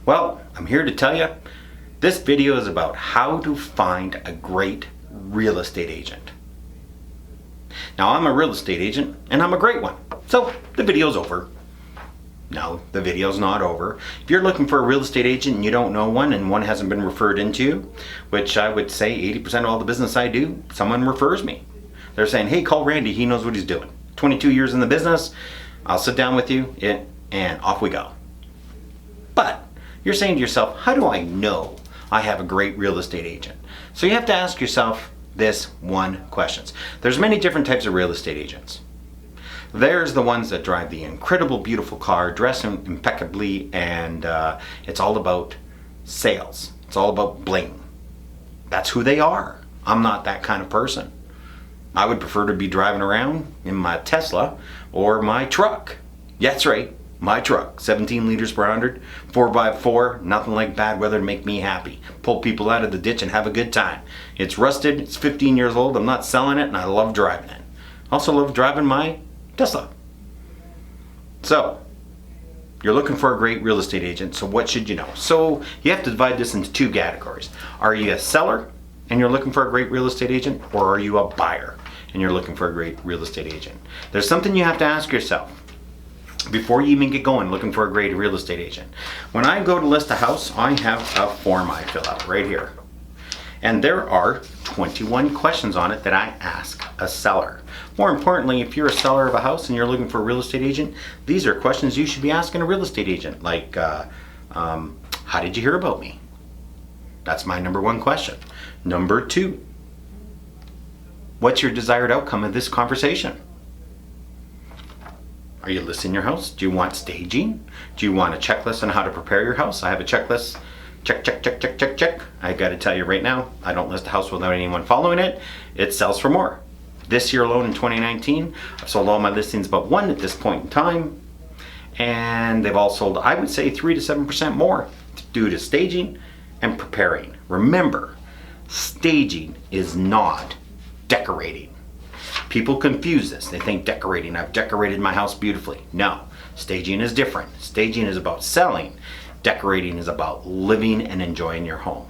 Well, I'm here to tell you, this video is about how to find a great real estate agent. Now, I'm a real estate agent and I'm a great one. So the video's over. No, the video's not over. If you're looking for a real estate agent and you don't know one and one hasn't been referred into you, which I would say 80% of all the business I do, someone refers me. They're saying, hey, call Randy, he knows what he's doing. 22 years in the business, I'll sit down with you and off we go. But you're saying to yourself, how do I know I have a great real estate agent? So you have to ask yourself this one question. There's many different types of real estate agents. There's the ones that drive the incredible, beautiful car, dress impeccably, and it's all about sales. It's all about bling. That's who they are. I'm not that kind of person. I would prefer to be driving around in my Tesla or my truck. Yeah, that's right, my truck. 17 liters per 100, 4x4, nothing like bad weather to make me happy. Pull people out of the ditch and have a good time. It's rusted, it's 15 years old, I'm not selling it, and I love driving it. Also love driving my Tesla. So, you're looking for a great real estate agent, so what should you know? So, you have to divide this into two categories. Are you a seller and you're looking for a great real estate agent, or are you a buyer and you're looking for a great real estate agent? There's something you have to ask yourself before you even get going looking for a great real estate agent. When I go to list a house, I have a form I fill out right here. And there are 21 questions on it that I ask a seller. More importantly, if you're a seller of a house and you're looking for a real estate agent, these are questions you should be asking a real estate agent. Like, how did you hear about me? That's my number one question. Number two, what's your desired outcome of this conversation? Are you listing your house? Do you want staging? Do you want a checklist on how to prepare your house? I have a checklist. Check, check, check, check, check, check. I gotta tell you right now, I don't list a house without anyone following it. It sells for more. This year alone in 2019, I've sold all my listings but one at this point in time. And they've all sold, I would say, 3 to 7% more due to staging and preparing. Remember, staging is not decorating. People confuse this. They think decorating, I've decorated my house beautifully. No, staging is different. Staging is about selling. Decorating is about living and enjoying your home.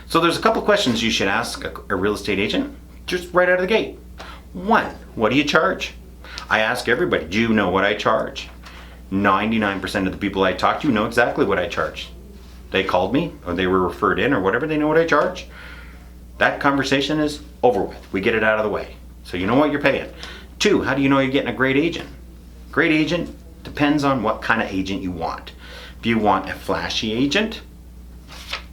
So there's a couple questions you should ask a real estate agent just right out of the gate. One, what do you charge? I ask everybody, do you know what I charge? 99% of the people I talk to know exactly what I charge. They called me or they were referred in or whatever, they know what I charge. That conversation is over with. We get it out of the way. So you know what you're paying. Two, how do you know you're getting a great agent? Great agent depends on what kind of agent you want. If you want a flashy agent,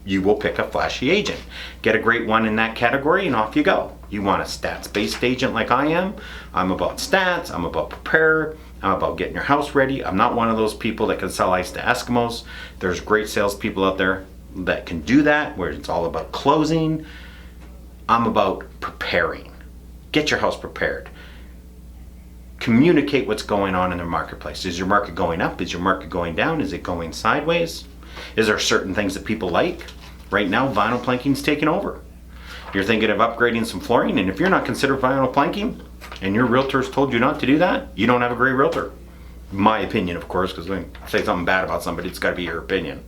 you will pick a flashy agent. Get a great one in that category and off you go. You want a stats-based agent like I am. I'm about stats, I'm about prepare, I'm about getting your house ready. I'm not one of those people that can sell ice to Eskimos. There's great salespeople out there that can do that, where it's all about closing. I'm about preparing. Get your house prepared. Communicate what's going on in the marketplace. Is your market going up? Is your market going down? Is it going sideways? Is there certain things that people like? Right now, vinyl planking's taking over. You're thinking of upgrading some flooring, and if you're not considering vinyl planking, and your realtor's told you not to do that, you don't have a great realtor. My opinion, of course, because when I say something bad about somebody, it's got to be your opinion.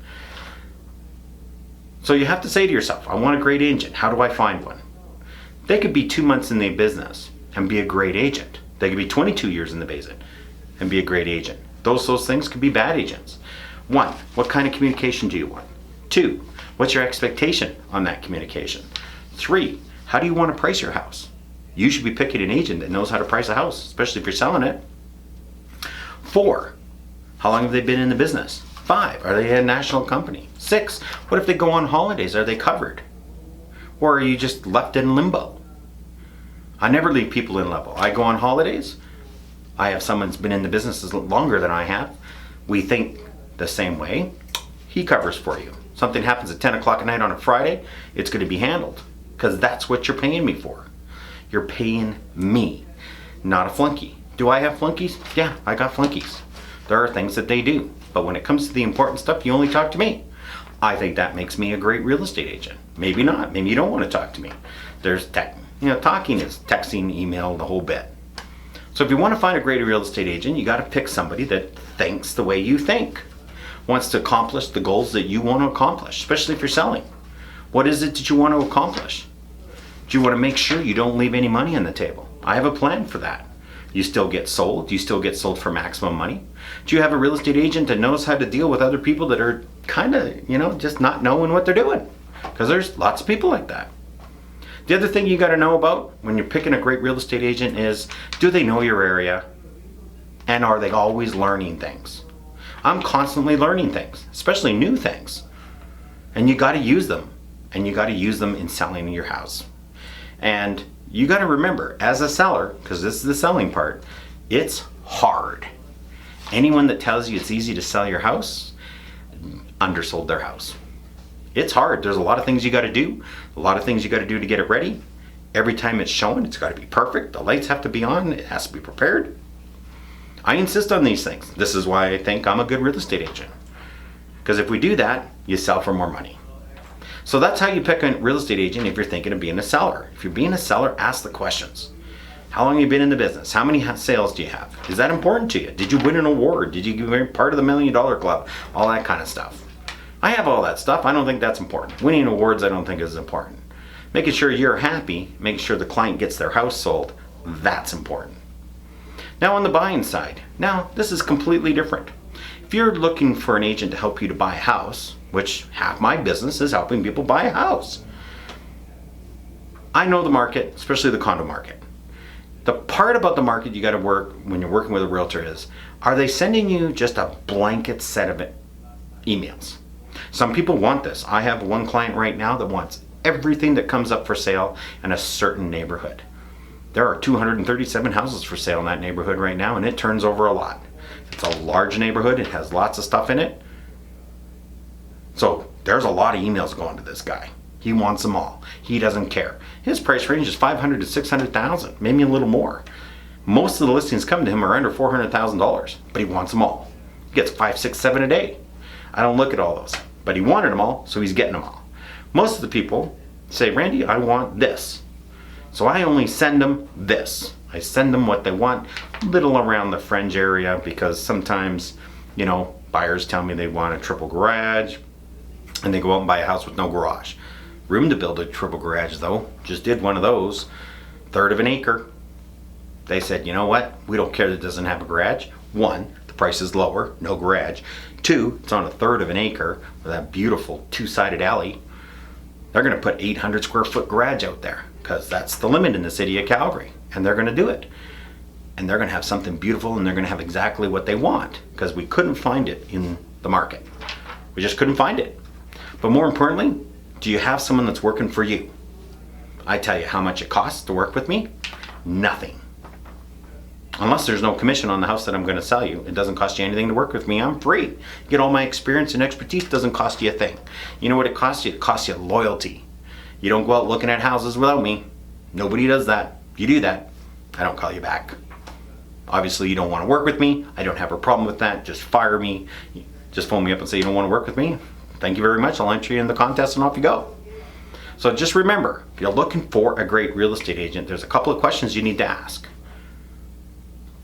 So you have to say to yourself, I want a great agent. How do I find one? They could be 2 months in the business and be a great agent. They could be 22 years in the business and be a great agent. Those things could be bad agents. One, what kind of communication do you want? Two, what's your expectation on that communication? Three, how do you want to price your house? You should be picking an agent that knows how to price a house, especially if you're selling it. Four, how long have they been in the business? Five, are they a national company? Six, what if they go on holidays? Are they covered? Or are you just left in limbo? I never leave people in limbo. I go on holidays. I have someone that's been in the business longer than I have. We think the same way. He covers for you. Something happens at 10 o'clock at night on a Friday, it's going to be handled. Because that's what you're paying me for. You're paying me, not a flunky. Do I have flunkies? Yeah, I got flunkies. There are things that they do. But when it comes to the important stuff, you only talk to me. I think that makes me a great real estate agent. Maybe not. Maybe you don't want to talk to me. There's talking is texting, email, the whole bit. So if you want to find a great real estate agent, you got to pick somebody that thinks the way you think. wants to accomplish the goals that you want to accomplish, especially if you're selling. What is it that you want to accomplish? Do you want to make sure you don't leave any money on the table? I have a plan for that. You still get sold? Do you still get sold for maximum money? Do you have a real estate agent that knows how to deal with other people that are kind of, just not knowing what they're doing? Because there's lots of people like that. The other thing you got to know about when you're picking a great real estate agent is, do they know your area? And are they always learning things? I'm constantly learning things, especially new things. And you got to use them. And you got to use them in selling your house. And you got to remember, as a seller, because this is the selling part, it's hard. Anyone that tells you it's easy to sell your house, undersold their house. It's hard. There's a lot of things you got to do. A lot of things you got to do to get it ready. Every time it's showing, it's got to be perfect. The lights have to be on. It has to be prepared. I insist on these things. This is why I think I'm a good real estate agent. Because if we do that, you sell for more money. So that's how you pick a real estate agent if you're thinking of being a seller. If you're being a seller, ask the questions. How long have you been in the business? How many sales do you have? Is that important to you? Did you win an award? Did you get part of the $1 Million Club? All that kind of stuff. I have all that stuff. I don't think that's important. Winning awards I don't think is important. Making sure you're happy, making sure the client gets their house sold, that's important. Now on the buying side, now this is completely different. If you're looking for an agent to help you to buy a house, which half my business is helping people buy a house. I know the market, especially the condo market. The part about the market you got to work when you're working with a realtor is, are they sending you just a blanket set of emails? Some people want this. I have one client right now that wants everything that comes up for sale in a certain neighborhood. There are 237 houses for sale in that neighborhood right now, and it turns over a lot. It's a large neighborhood. It has lots of stuff in it. So there's a lot of emails going to this guy. He wants them all. He doesn't care. His price range is $500,000 to $600,000, maybe a little more. Most of the listings come to him are under $400,000, but he wants them all. He gets 5, 6, 7 a day. I don't look at all those, but he wanted them all, so he's getting them all. Most of the people say, Randy, I want this. So I only send them this. I send them what they want, little around the fringe area, because sometimes, buyers tell me they want a triple garage, and they go out and buy a house with no garage. Room to build a triple garage though. Just did one of those, 1/3 of an acre. They said, you know what? We don't care that it doesn't have a garage. 1, the price is lower, no garage. 2, it's on 1/3 of an acre with that beautiful 2-sided alley. They're gonna put 800 square foot garage out there because that's the limit in the city of Calgary, and they're gonna do it. And they're gonna have something beautiful, and they're gonna have exactly what they want because we couldn't find it in the market. We just couldn't find it. But more importantly, do you have someone that's working for you? I tell you how much it costs to work with me. Nothing. Unless there's no commission on the house that I'm going to sell you. It doesn't cost you anything to work with me. I'm free. You get all my experience and expertise. Doesn't cost you a thing. You know what it costs you? It costs you loyalty. You don't go out looking at houses without me. Nobody does that. If you do that, I don't call you back. Obviously, you don't want to work with me. I don't have a problem with that. Just fire me. Just phone me up and say you don't want to work with me. Thank you very much. I'll enter you in the contest and off you go. So just remember, if you're looking for a great real estate agent, there's a couple of questions you need to ask.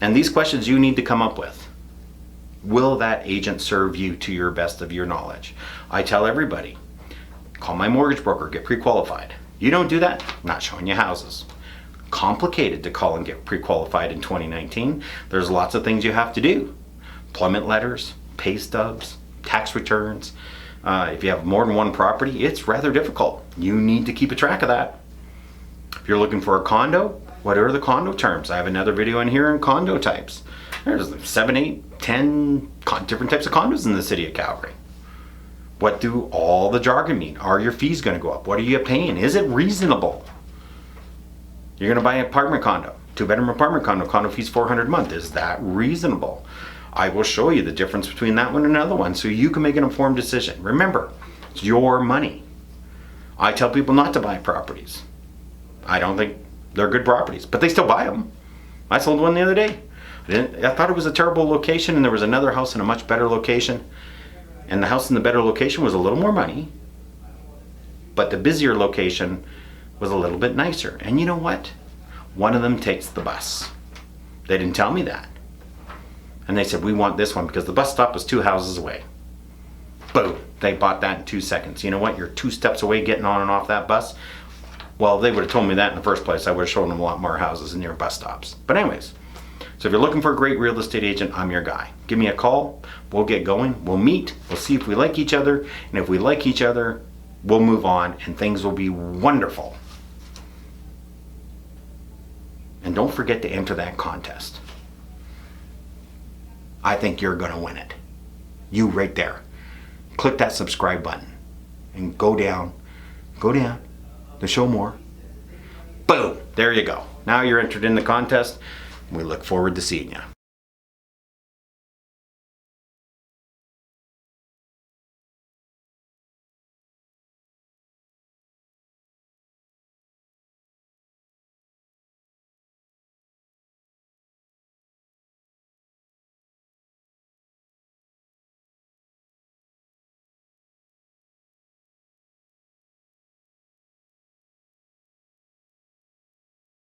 And these questions you need to come up with. Will that agent serve you to your best of your knowledge? I tell everybody, call my mortgage broker, get pre-qualified. You don't do that, I'm not showing you houses. Complicated to call and get pre-qualified in 2019. There's lots of things you have to do. Employment letters, pay stubs, tax returns. If you have more than one property, it's rather difficult. You need to keep a track of that. If you're looking for a condo, what are the condo terms? I have another video in here on condo types. There's 7, 8, 10 different types of condos in the city of Calgary. What do all the jargon mean? Are your fees going to go up? What are you paying? Is it reasonable? You're going to buy an apartment condo, 2-bedroom apartment condo fees $400 a month. Is that reasonable? I will show you the difference between that one and another one so you can make an informed decision. Remember, it's your money. I tell people not to buy properties. I don't think they're good properties, but they still buy them. I sold one the other day. I thought it was a terrible location, and there was another house in a much better location. And the house in the better location was a little more money, but the busier location was a little bit nicer. And you know what? One of them takes the bus. They didn't tell me that. And they said, we want this one because the bus stop was 2 houses away. boom, they bought that in 2 seconds. You know what? You're 2 steps away getting on and off that bus. Well, if they would have told me that in the first place, I would have shown them a lot more houses near bus stops. But anyways, so if you're looking for a great real estate agent, I'm your guy. Give me a call. We'll get going. We'll meet. We'll see if we like each other. And if we like each other, we'll move on and things will be wonderful. And don't forget to enter that contest. I think you're going to win it. You right there. Click that subscribe button and go down to show more. Boom, there you go. Now you're entered in the contest. We look forward to seeing you.